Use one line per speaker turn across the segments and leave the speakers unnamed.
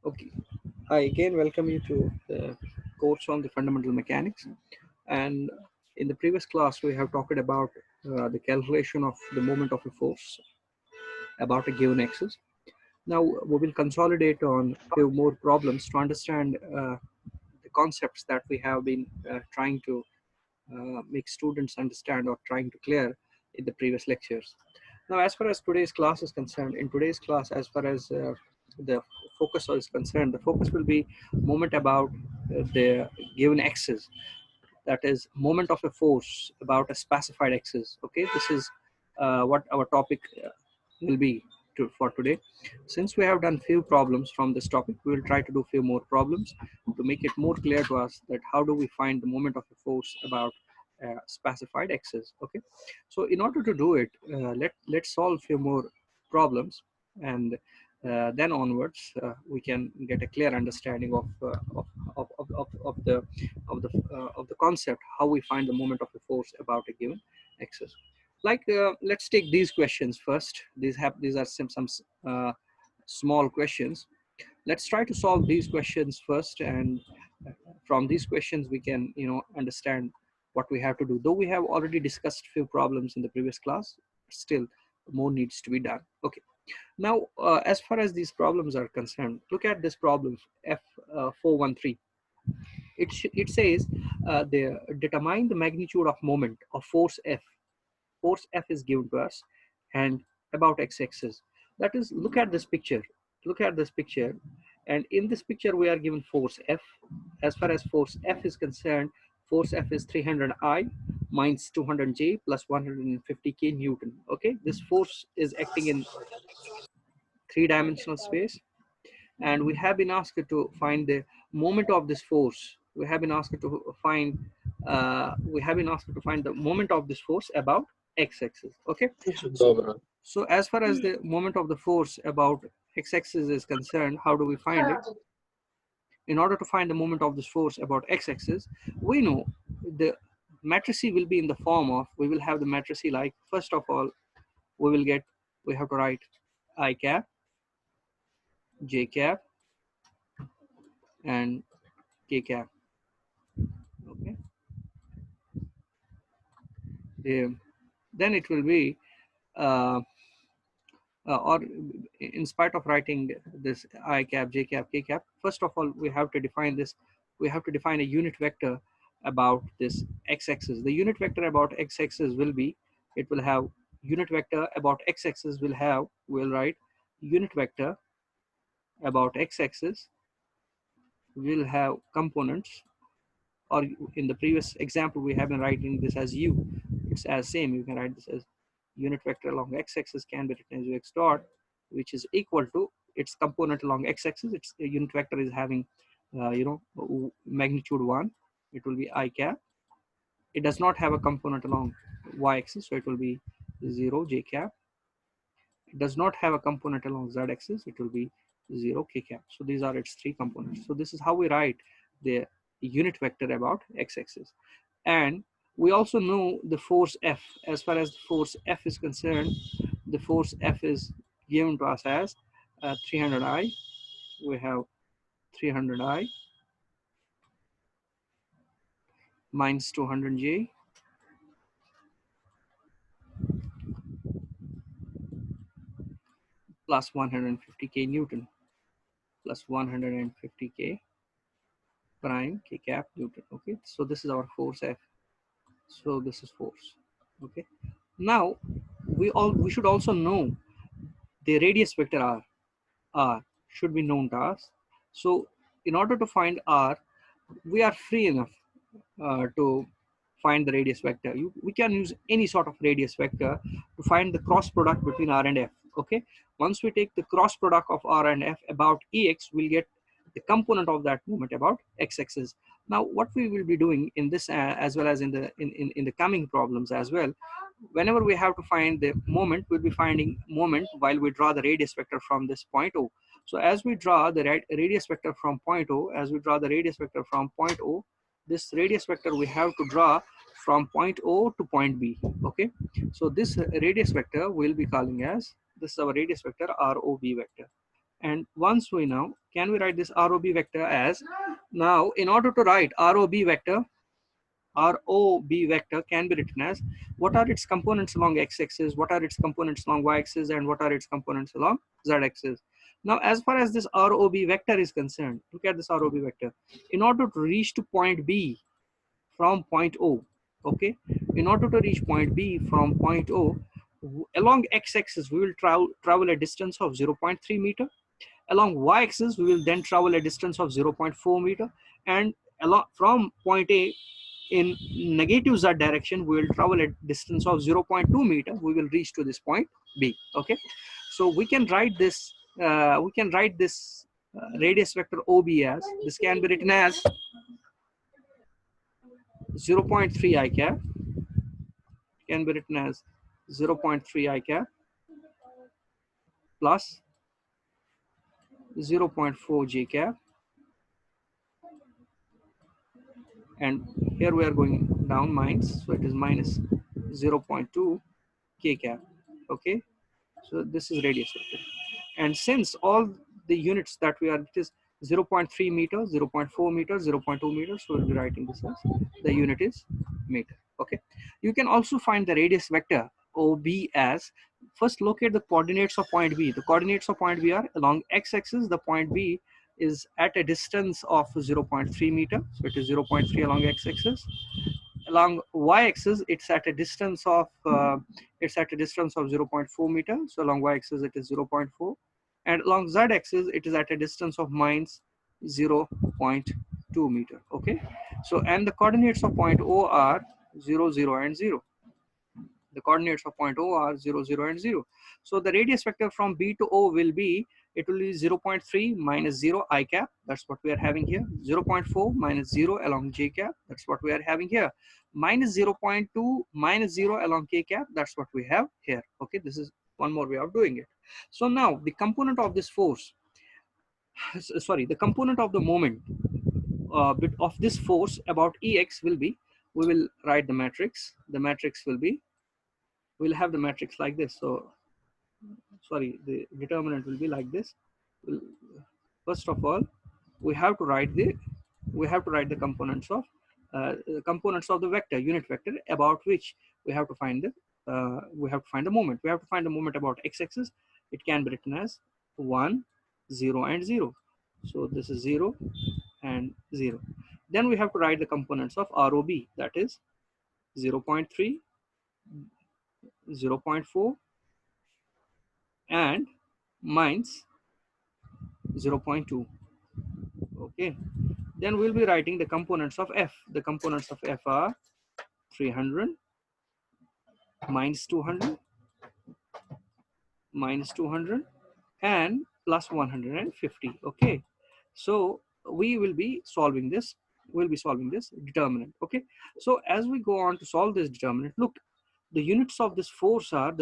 Okay. Hi again. Welcome you to the course on the fundamental mechanics. And in the previous class, we have talked about the calculation of the moment of a force about a given axis. Now we will consolidate on few more problems to understand the concepts that we have been trying to make students understand or trying to clear in the previous lectures. Now, as far as today's class is concerned, in today's class, as far as the focus is concerned, the focus will be moment about the given axis. That is moment of a force about a specified axis. Okay, this is what our topic will be for today. Since we have done few problems from this topic, we will try to do few more problems to make it more clear to us that how do we find the moment of a force about specified axis. Okay, so in order to do it, let's solve few more problems, and then onwards we can get a clear understanding of the concept how we find the moment of a force about a given axis. Like let's take these questions first. These are some small questions. Let's try to solve these questions first, and from these questions we can understand what we have to do. Though we have already discussed few problems in the previous class, still more needs to be done. Okay, now as far as these problems are concerned, look at this problem F413. It says determine the magnitude of moment of force F. Force F is given to us and about x-axis. That is, look at this picture. Look at this picture. And in this picture, we are given force F. As far as force F is concerned, force F is 300I minus 200J plus 150K Newton. Okay, this force is acting in three-dimensional space, and we have been asked to find the moment of this force. We have been asked to find the moment of this force about x-axis. Okay, so as far as the moment of the force about x-axis is concerned, how do we find it? In order to find the moment of this force about x-axis, we know the matrix will be in the form of, we will have the matrix like, first of all, we have to write I cap, j cap, and k cap. Okay, then it will be uh, or in spite of writing this I cap, j cap, k cap, first of all we have to define this. We have to define a unit vector about this x-axis. The unit vector about x-axis will be, it will have unit vector about x-axis will have, we'll write unit vector about x-axis will have components, or in the previous example we have been writing this as u. It's as same, you can write this as unit vector along x-axis can be written as ux dot, which is equal to its component along x-axis. Its unit vector is having magnitude 1. It will be I cap. It does not have a component along y-axis, so it will be 0 j cap. It does not have a component along z-axis, it will be 0 k cap. So these are its three components. So this is how we write the unit vector about x-axis. And we also know the force F. As far as the force F is concerned, the force F is given to us as 300I. We have 300I minus 200J plus 150K Newton plus 150K prime K cap Newton. Okay, so this is our force F. So this is force. Okay, now we should also know the radius vector r should be known to us. So in order to find r, we are free enough to find the radius vector. We can use any sort of radius vector to find the cross product between r and f. Okay, once we take the cross product of r and f about ex, we'll get the component of that moment about x-axis. Now what we will be doing in this as well as in the coming problems as well, whenever we have to find the moment, we'll be finding moment while we draw the radius vector from this point O. So as we draw the radius vector from point O, this radius vector we have to draw from point O to point B. Okay, so this radius vector we'll be calling as, this is our radius vector ROB vector. And once we know, can we write this ROB vector as, now in order to write ROB vector, ROB vector can be written as, what are its components along x-axis, what are its components along y-axis, and what are its components along z-axis. Now, as far as this ROB vector is concerned, look at this ROB vector. In order to reach to point B from point O, okay, in order to reach point B from point O, along x-axis, we will travel a distance of 0.3 meter. Along y-axis, we will then travel a distance of 0.4 meter. And along from point A, in negative z direction, we will travel a distance of 0.2 meter. We will reach to this point B. Okay, so we can write this. Radius vector OB as, this can be written as 0.3 I cap. Can be written as 0.3 I cap plus 0.4 J cap, and here we are going down minus, so it is minus 0.2 K cap. Okay, so this is radius vector. And since all the units that we are, it is 0.3 meters, 0.4 meters, 0.2 meters, so we'll be writing this as, the unit is meter. Okay, you can also find the radius vector OB as, first locate the coordinates of point B. The coordinates of point B are along x-axis, the point B is at a distance of 0.3 meter, so it is 0.3 along x-axis. Along y-axis, it's at a distance of 0.4 meter, so along y-axis it is 0.4, and along z-axis it is at a distance of minus 0.2 meter. Okay, so and the coordinates of point O are 0, 0, and 0. The coordinates of point O are 0, 0, and 0. So the radius vector from B to O will be, it will be 0.3 minus 0 I cap, that's what we are having here. 0.4 minus 0 along J cap, that's what we are having here. Minus 0.2 minus 0 along K cap, that's what we have here. Okay, this is one more way of doing it. So now the component of this force, sorry, the component of the moment bit of this force about Ex will be, we will write the matrix. The matrix will be, we'll have the matrix like this. So sorry, the determinant will be like this. First of all, we have to write the components of the vector, unit vector, about which we have to find the moment. We have to find the moment about x-axis. It can be written as 1, 0, and 0. So this is 0 and 0. Then we have to write the components of ROB, that is 0.3, 0.4, and minus 0.2. Okay, then we'll be writing the components of F. The components of F are 300, minus 200, minus 200, and plus 150. Okay, so we will be solving this. We'll be solving this determinant. Okay, so as we go on to solve this determinant, look, the units of this force are,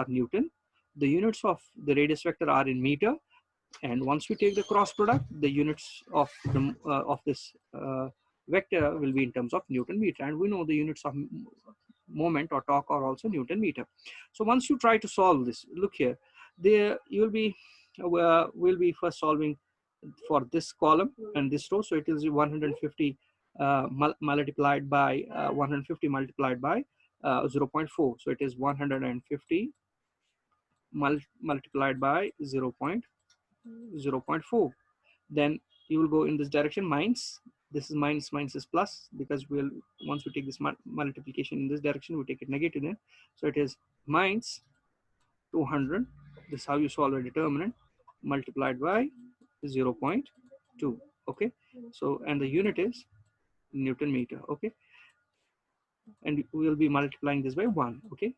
Newton. The units of the radius vector are in meter. And once we take the cross product, the units of this vector will be in terms of Newton meter, and we know the units of moment or torque are also Newton meter. So once you try to solve this, look here, there you will be we'll be first solving for this column and this row. So it is 150 multiplied by 150 multiplied by 0.4. So it is 150 multiplied by 0.4. Then you will go in this direction, minus, this is minus, minus is plus, because we'll, once we take this multiplication in this direction, we take it negative then. So it is minus 200, this is how you solve a determinant, multiplied by 0.2. Okay, so and the unit is Newton meter. Okay, and we will be multiplying this by 1. Okay,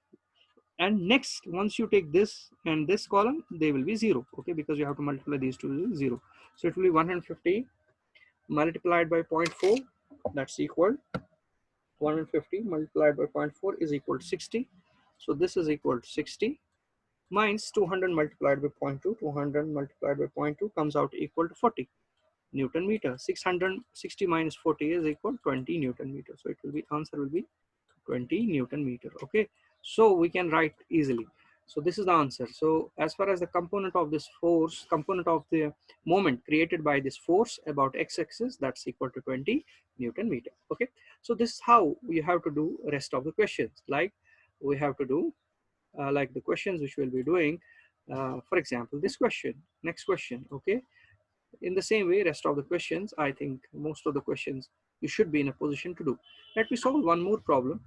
and next, once you take this and this column, they will be 0. Okay, because you have to multiply these two with 0. So it will be 150 multiplied by 0.4, that's equal 150 multiplied by 0.4 is equal to 60. So this is equal to 60, minus 200 multiplied by 0.2. 200 multiplied by 0.2 comes out equal to 40 Newton meter. 660 minus 40 is equal to 20 Newton meter. So it will be, answer will be 20 Newton meter. Okay, so we can write easily. So this is the answer. So as far as the component of this force, component of the moment created by this force about x-axis, that's equal to 20 Newton meter. Okay. So this is how you have to do rest of the questions. Like we have to do like the questions which we'll be doing. For example, this question, next question. Okay. In the same way, rest of the questions, I think most of the questions you should be in a position to do. Let me solve one more problem.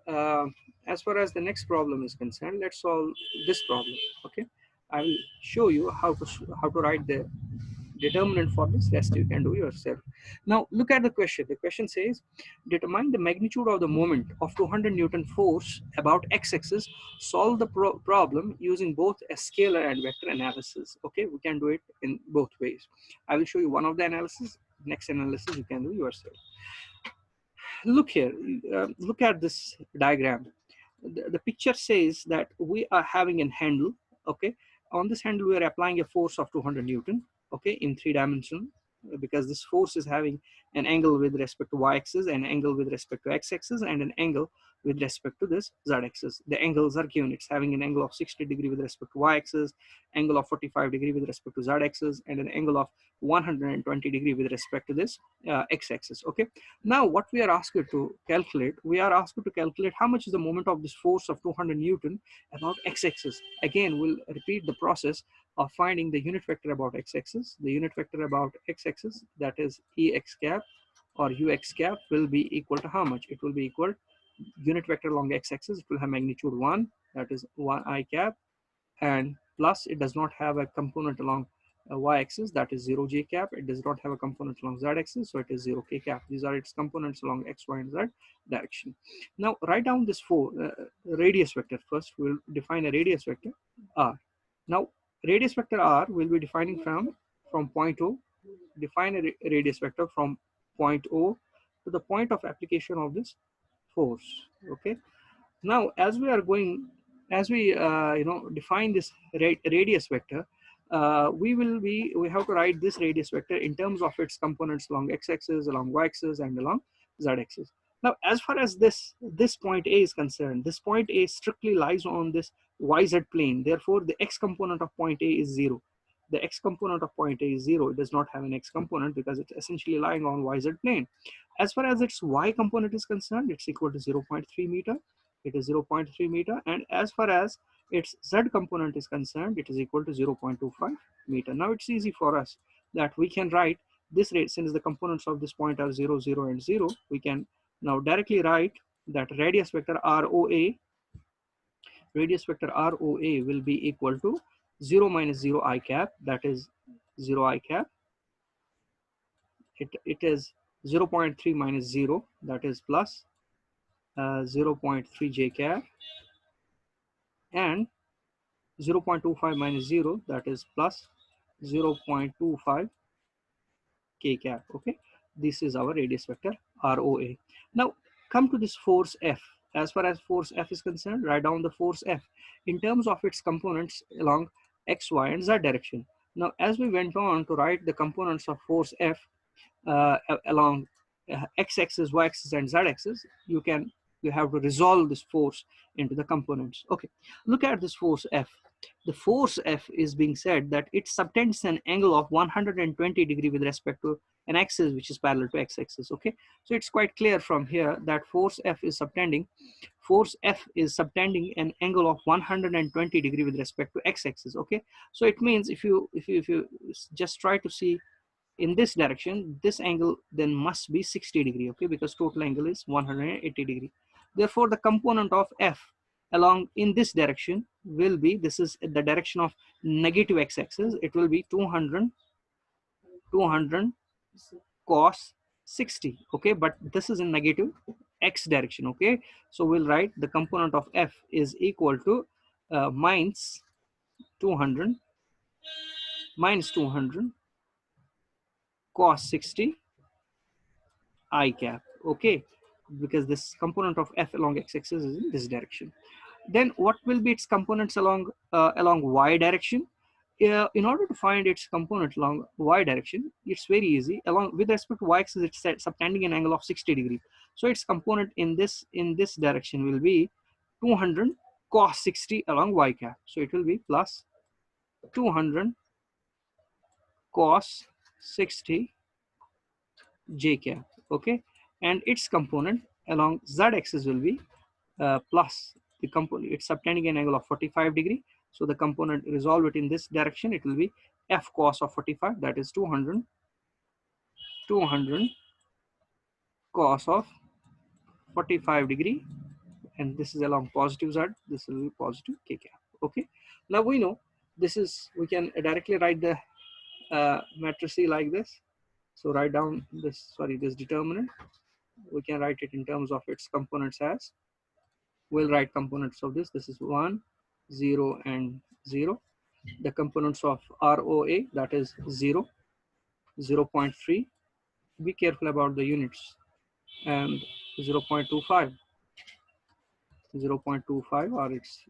uh, as far as the next problem is concerned, let's solve this problem. Okay, I will show you how to write the determinant for this. Rest you can do yourself. Now look at the question. The question says, determine the magnitude of the moment of 200 Newton force about x-axis. Solve the problem using both a scalar and vector analysis. Okay, we can do it in both ways. I will show you one of the analysis. Next analysis you can do yourself. Look here, look at this diagram. The picture says that we are having a handle. Okay, on this handle we are applying a force of 200 Newton. Okay, in 3 dimensional, because this force is having an angle with respect to y-axis, an angle with respect to x-axis, and an angle with respect to this z-axis. The angles are given. It's having an angle of 60 degree with respect to y-axis, angle of 45 degree with respect to z-axis, and an angle of 120 degree with respect to this x-axis. Okay, now what we are asked to calculate, we are asked to calculate how much is the moment of this force of 200 Newton about x-axis. Again, we'll repeat the process of finding the unit vector about x-axis. The unit vector about x-axis, that is ex cap or ux cap, will be equal to how much? It will be equal unit vector along x-axis. It will have magnitude 1, that is 1 I cap, and plus it does not have a component along y-axis, that is 0 j cap. It does not have a component along z-axis, so it is 0 k cap. These are its components along x, y, and z direction. Now write down this radius vector. First we'll define a radius vector r. Now radius vector r will be defining from point O. Define a radius vector from point O to the point of application of this force. Okay, now as we are going, as we define this radius vector, we have to write this radius vector in terms of its components along x-axis, along y-axis, and along z-axis. Now as far as this point A is concerned, this point A strictly lies on this yz plane. Therefore the x component of point A is 0. The x component of point A is 0. It does not have an x component because it's essentially lying on yz plane. As far as its y component is concerned, it's equal to 0.3 meter. It is 0.3 meter. And as far as its z component is concerned, it is equal to 0.25 meter. Now it's easy for us that we can write this rate, since the components of this point are 0, 0, and 0. We can now directly write that radius vector ROA, will be equal to 0 minus 0 I cap, that is 0 I cap. It is 0.3 minus 0, that is plus 0.3 j cap, and 0.25 minus 0, that is plus 0.25 k cap. Okay, this is our radius vector ROA. Now come to this force F. As far as force F is concerned, write down the force F in terms of its components along x, y, and z direction. Now as we went on to write the components of force F along x-axis, y-axis, and z-axis, you have to resolve this force into the components. Okay, look at this force F. The force F is being said that it subtends an angle of 120 degree with respect to an axis which is parallel to x-axis. Okay, so it's quite clear from here that force F is subtending an angle of 120 degree with respect to x-axis. Okay, so it means if you just try to see in this direction, this angle then must be 60 degree. Okay, because total angle is 180 degree. Therefore the component of F along in this direction will be, this is the direction of negative x-axis, it will be 200 cos 60. Okay, but this is in negative x direction. Okay, so we'll write the component of F is equal to minus 200 cos 60 I cap. Okay, because this component of F along x-axis is in this direction. Then what will be its components along y direction? In order to find its component along y direction, it's very easy. Along with respect to y-axis, it's subtending an angle of 60 degree. So its component in this direction will be 200 cos 60 along y cap. So it will be plus 200 cos 60 j cap. Okay, and its component along z axis will be plus the component, it's subtending an angle of 45 degree. So the component, resolve it in this direction, it will be f cos of 45, that is 200 cos of 45 degree, and this is along positive z, this will be positive k cap. Okay, now we know this is, we can directly write the matrix like this. So write down this, sorry, this determinant, we can write it in terms of its components as, we'll write components of this, this is 1 0 and 0. The components of ROA, that is 0 0.3, be careful about the units, and 0.25 0.25 or it's,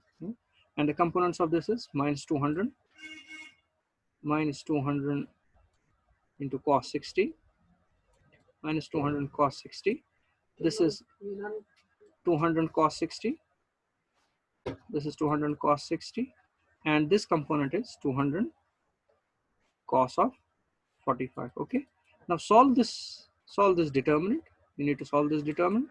and the components of this is minus 200 into cos 60 minus 200 cos 60. This is 200 cos 60. This is 200 cos 60, and this component is 200 cos of 45. Okay, now solve this determinant. You need to solve this determinant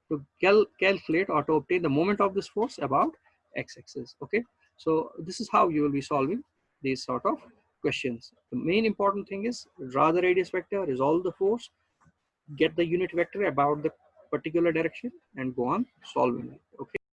to calculate or to obtain the moment of this force about x-axis. Okay, so this is how you will be solving these sort of questions. The main important thing is draw the radius vector, resolve the force, get the unit vector about the particular direction, and go on solving it. Okay.